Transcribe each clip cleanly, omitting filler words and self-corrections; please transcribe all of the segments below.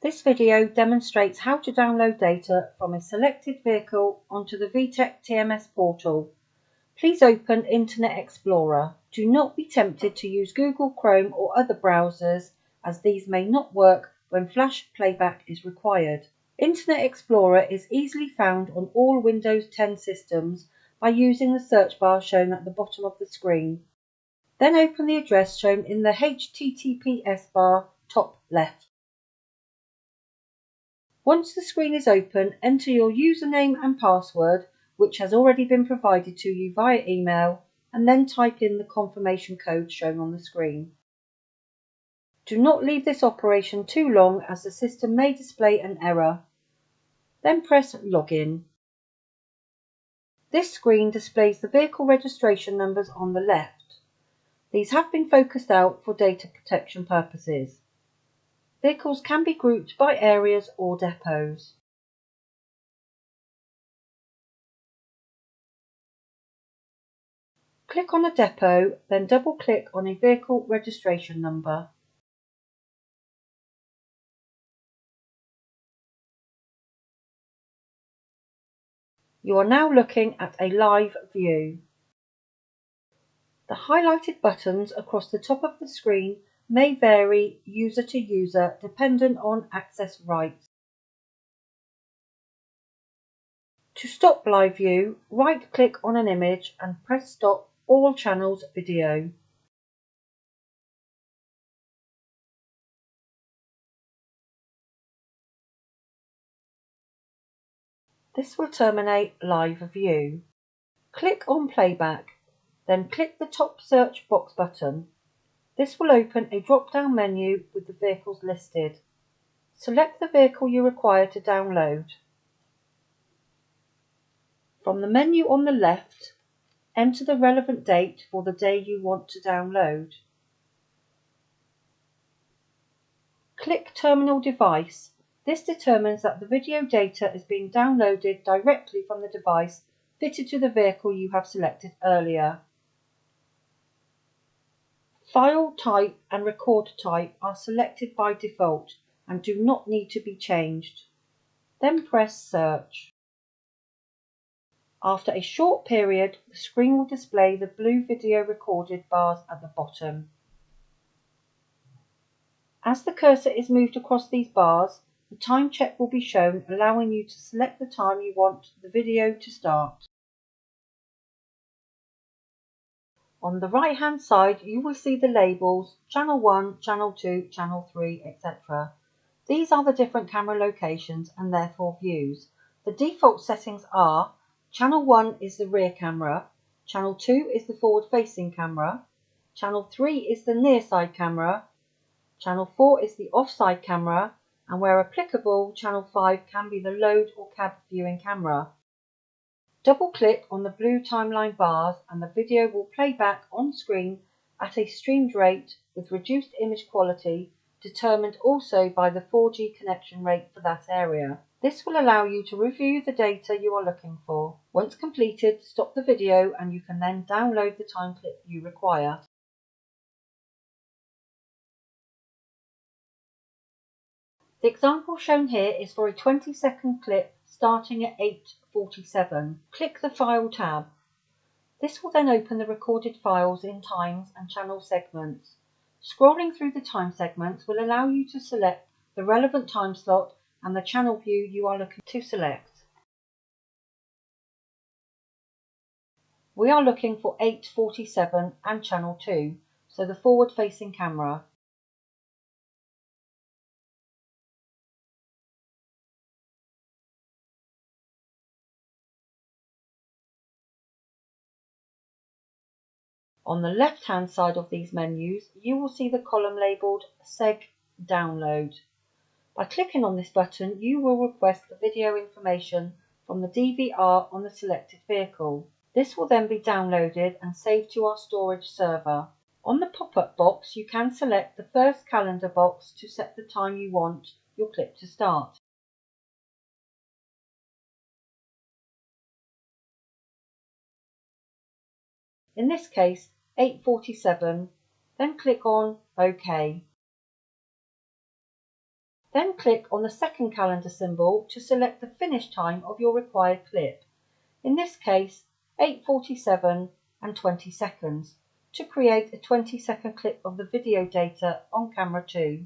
This video demonstrates how to download data from a selected vehicle onto the VTech TMS portal. Please open Internet Explorer. Do not be tempted to use Google Chrome or other browsers, as these may not work when flash playback is required. Internet Explorer is easily found on all Windows 10 systems by using the search bar shown at the bottom of the screen. Then open the address shown in the HTTPS bar top left. Once the screen is open, enter your username and password, which has already been provided to you via email, and then type in the confirmation code shown on the screen. Do not leave this operation too long, as the system may display an error. Then press Login. This screen displays the vehicle registration numbers on the left. These have been focused out for data protection purposes. Vehicles can be grouped by areas or depots. Click on a depot, then double-click on a vehicle registration number. You are now looking at a live view. The highlighted buttons across the top of the screen may vary user to user dependent on access rights. To stop live view, right-click on an image and press Stop All Channels Video. This will terminate live view. Click on Playback, then click the top search box button. This will open a drop-down menu with the vehicles listed. Select the vehicle you require to download. From the menu on the left, enter the relevant date for the day you want to download. Click Terminal Device. This determines that the video data is being downloaded directly from the device fitted to the vehicle you have selected earlier. File type and record type are selected by default and do not need to be changed. Then press Search. After a short period, the screen will display the blue video recorded bars at the bottom. As the cursor is moved across these bars, the time check will be shown, allowing you to select the time you want the video to start. On the right hand side, you will see the labels Channel 1, Channel 2, Channel 3, etc. These are the different camera locations and therefore views. The default settings are: Channel 1 is the rear camera, Channel 2 is the forward facing camera, Channel 3 is the near side camera, Channel 4 is the offside camera, and where applicable, Channel 5 can be the load or cab viewing camera. Double-click on the blue timeline bars and the video will play back on screen at a streamed rate with reduced image quality, determined also by the 4G connection rate for that area. This will allow you to review the data you are looking for. Once completed, stop the video and you can then download the time clip you require. The example shown here is for a 20-second clip starting at 8:47. Click the File tab. This will then open the recorded files in times and channel segments. Scrolling through the time segments will allow you to select the relevant time slot and the channel view you are looking to select. We are looking for 8:47 and channel 2, so the forward-facing camera. On the left-hand side of these menus, you will see the column labelled Seg Download. By clicking on this button, you will request the video information from the DVR on the selected vehicle. This will then be downloaded and saved to our storage server. On the pop-up box, you can select the first calendar box to set the time you want your clip to start. In this case, 8:47, then click on OK. Then click on the second calendar symbol to select the finish time of your required clip. In this case, 8:47 and 20 seconds, to create a 20-second clip of the video data on camera 2.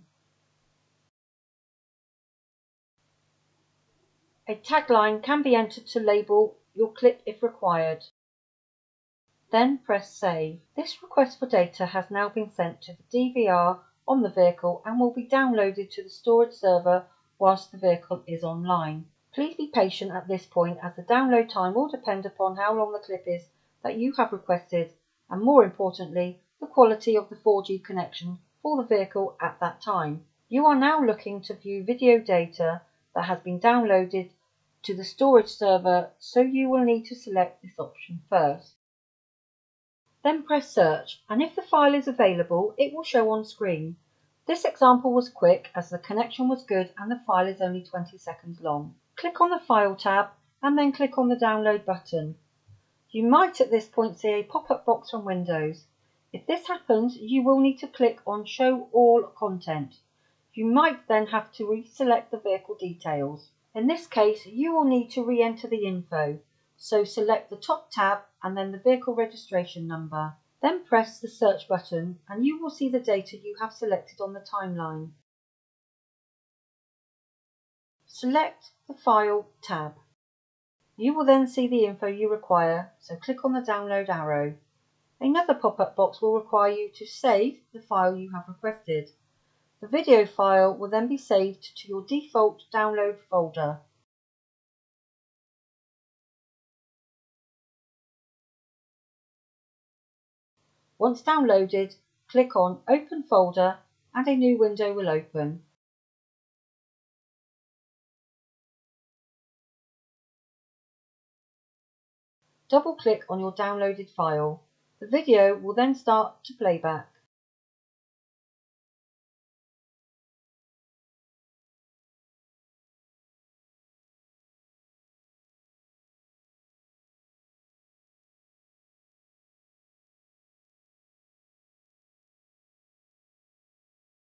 A tagline can be entered to label your clip if required. Then press Save. This request for data has now been sent to the DVR on the vehicle and will be downloaded to the storage server whilst the vehicle is online. Please be patient at this point, as the download time will depend upon how long the clip is that you have requested, and more importantly, the quality of the 4G connection for the vehicle at that time. You are now looking to view video data that has been downloaded to the storage server, so you will need to select this option first. Then press Search, and if the file is available, it will show on screen. This example was quick as the connection was good and the file is only 20 seconds long. Click on the File tab and then click on the Download button. You might at this point see a pop-up box from Windows. If this happens, you will need to click on Show All Content. You might then have to reselect the vehicle details. In this case, you will need to re-enter the info. So select the top tab and then the vehicle registration number. Then press the Search button and you will see the data you have selected on the timeline. Select the File tab. You will then see the info you require, so click on the Download arrow. Another pop-up box will require you to save the file you have requested. The video file will then be saved to your default download folder. Once downloaded, click on Open Folder and a new window will open. Double-click on your downloaded file. The video will then start to playback.